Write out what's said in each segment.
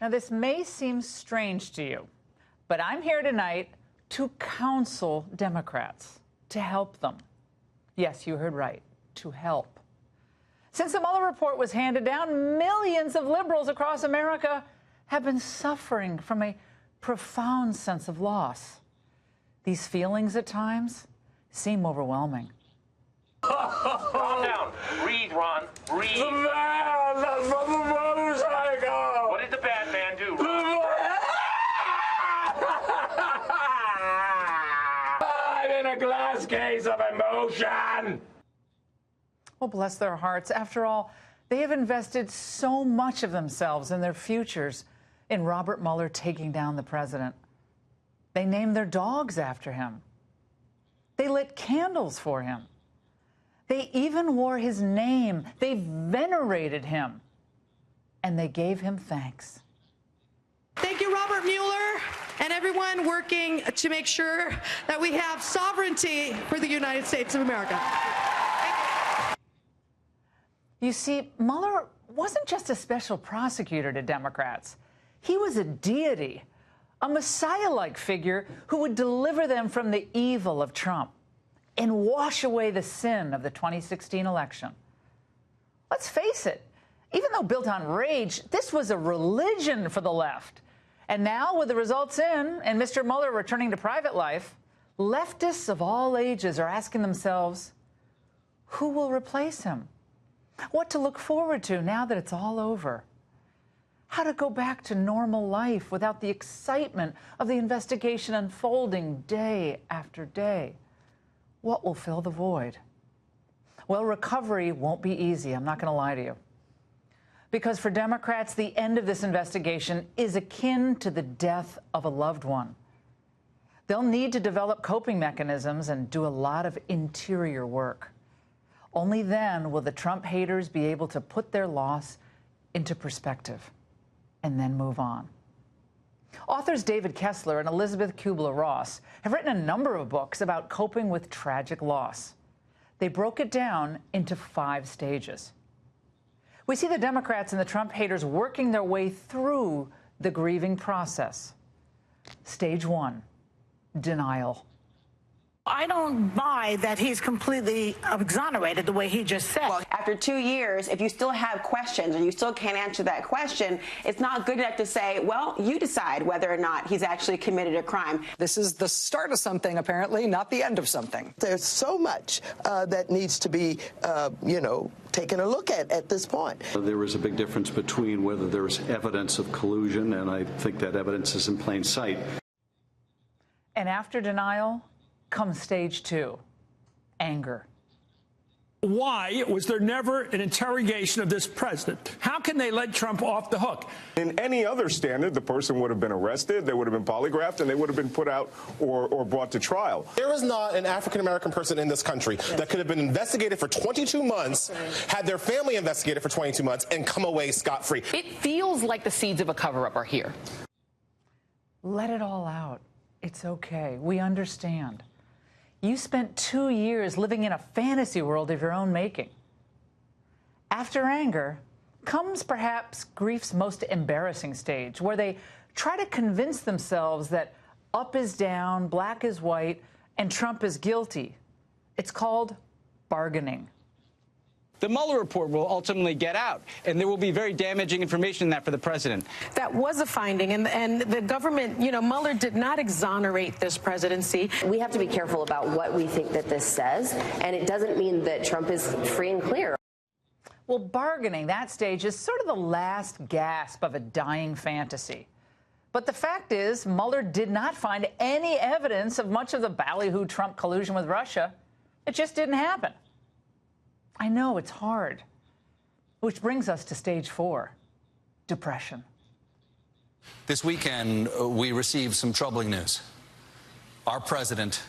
Now, this may seem strange to you, but I'm here tonight to counsel Democrats, to help them. Yes, you heard right, to help. Since the Mueller report was handed down, millions of liberals across America have been suffering from a profound sense of loss. These feelings at times seem overwhelming. Calm down. Breathe, Ron. Breathe. The man! That's from the motorcycle! What did the bad man do, Ron? I'm in a glass case of emotion! Oh, bless their hearts. After all, they have invested so much of themselves and their futures in Robert Mueller taking down the president. They named their dogs after him. They lit candles for him. They even wore his name. They venerated him. And they gave him thanks. Thank you, Robert Mueller, and everyone working to make sure that we have sovereignty for the United States of America. You see, Mueller wasn't just a special prosecutor to Democrats. He was a deity, a Messiah-like figure who would deliver them from the evil of Trump and wash away the sin of the 2016 election. Let's face it, even though built on rage, this was a religion for the left. And now, with the results in and Mr. Mueller returning to private life, leftists of all ages are asking themselves, who will replace him? What to look forward to now that it's all over? How to go back to normal life without the excitement of the investigation unfolding day after day? What will fill the void? Well, recovery won't be easy, I'm not going to lie to you. Because for Democrats, the end of this investigation is akin to the death of a loved one. They'll need to develop coping mechanisms and do a lot of interior work. Only then will the Trump haters be able to put their loss into perspective and then move on. Authors David Kessler and Elizabeth Kubler-Ross have written a number of books about coping with tragic loss. They broke it down into 5 stages. We see the Democrats and the Trump haters working their way through the grieving process. Stage 1, denial. I don't buy that he's completely exonerated the way he just said. Well, after 2 years, if you still have questions or you still can't answer that question, it's not good enough to say, well, you decide whether or not he's actually committed a crime. This is the start of something, apparently, not the end of something. There's so much that needs to be, taken a look at this point. There is a big difference between whether there's evidence of collusion, and I think that evidence is in plain sight. And after denial comes stage 2, anger. Why was there never an interrogation of this president? How can they let Trump off the hook? In any other standard, the person would have been arrested, they would have been polygraphed, and they would have been put out or brought to trial. There is not an African-American person in this country that could have been investigated for 22 months, had their family investigated for 22 months, and come away scot-free. It feels like the seeds of a cover-up are here. Let it all out. It's okay. We understand. You spent 2 years living in a fantasy world of your own making. After anger comes perhaps grief's most embarrassing stage, where they try to convince themselves that up is down, black is white, and Trump is guilty. It's called bargaining. The Mueller report will ultimately get out, and there will be very damaging information in that for the president. That was a finding, and the government, Mueller did not exonerate this presidency. We have to be careful about what we think that this says, and it doesn't mean that Trump is free and clear. Well, bargaining, that stage, is sort of the last gasp of a dying fantasy. But the fact is, Mueller did not find any evidence of much of the ballyhoo Trump collusion with Russia. It just didn't happen. I know, it's hard. Which brings us to stage 4, depression. This weekend, we received some troubling news. Our president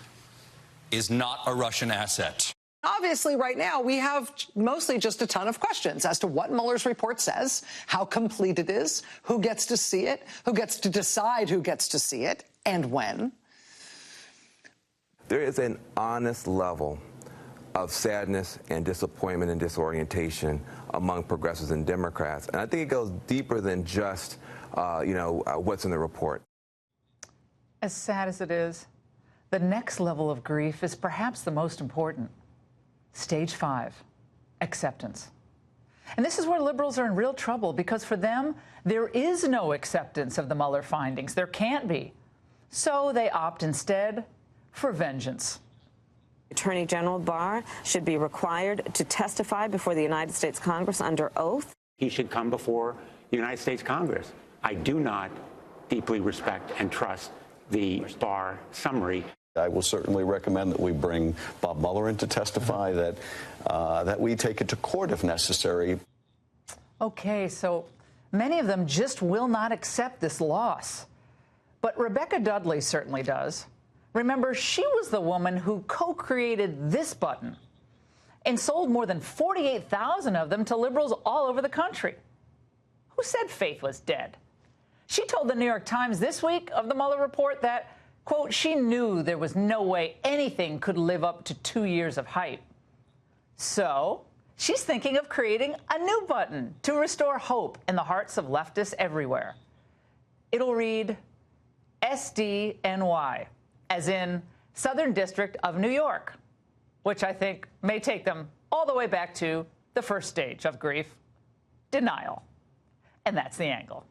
is not a Russian asset. Obviously, right now, we have mostly just a ton of questions as to what Mueller's report says, how complete it is, who gets to see it, who gets to decide who gets to see it, and when. There is an honest level of sadness and disappointment and disorientation among progressives and Democrats. And I think it goes deeper than just, what's in the report. As sad as it is, the next level of grief is perhaps the most important. Stage 5, acceptance. And this is where liberals are in real trouble, because for them, there is no acceptance of the Mueller findings. There can't be. So they opt instead for vengeance. Attorney General Barr should be required to testify before the United States Congress under oath. He should come before the United States Congress. I do not deeply respect and trust the Barr summary. I will certainly recommend that we bring Bob Mueller in to testify, that we take it to court if necessary. Okay, so many of them just will not accept this loss. But Rebecca Dudley certainly does. Remember, she was the woman who co-created this button and sold more than 48,000 of them to liberals all over the country. Who said faith was dead? She told the New York Times this week of the Mueller report that, quote, she knew there was no way anything could live up to 2 years of hype. So she's thinking of creating a new button to restore hope in the hearts of leftists everywhere. It'll read SDNY, as in Southern District of New York, which I think may take them all the way back to the first stage of grief, denial. And that's the angle.